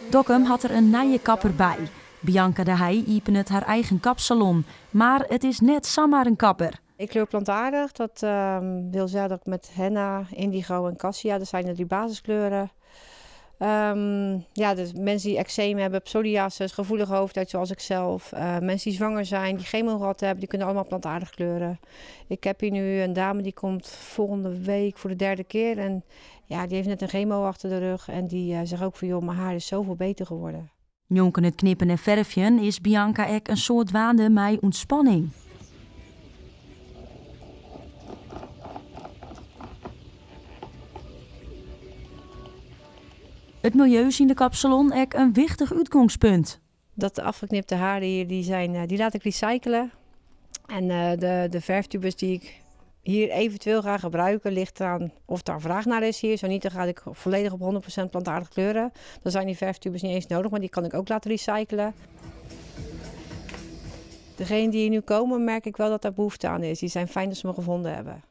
Dokkum had er een nije kapper bij. Bianca de Heij opent haar eigen kapsalon. Maar het is net zomaar een kapper. Ik kleur plantaardig. Dat wil zeggen dat ik met henna, indigo en cassia, dat zijn de 3 basiskleuren. Dus mensen die eczeem hebben, psoriasis, gevoelige hoofdhuid zoals ik zelf. Mensen die zwanger zijn, die chemo gehad hebben, die kunnen allemaal plantaardig kleuren. Ik heb hier nu een dame die komt volgende week voor de 3e keer. En ja, die heeft net een chemo achter de rug. En die zegt ook van joh, mijn haar is zoveel beter geworden. Jonken het knippen en verfjen is Bianca ek een soort waande met ontspanning. Het milieu is in de kapsalon ek een wichtig uitgangspunt. Dat de afgeknipte haren hier, die laat ik recyclen. En de verftubes die ik hier eventueel ga gebruiken, ligt eraan of daar vraag naar is hier. Zo niet, dan ga ik volledig op 100% plantaardig kleuren. Dan zijn die verftubes niet eens nodig, maar die kan ik ook laten recyclen. Degene die hier nu komen, merk ik wel dat daar behoefte aan is. Die zijn fijn dat ze me gevonden hebben.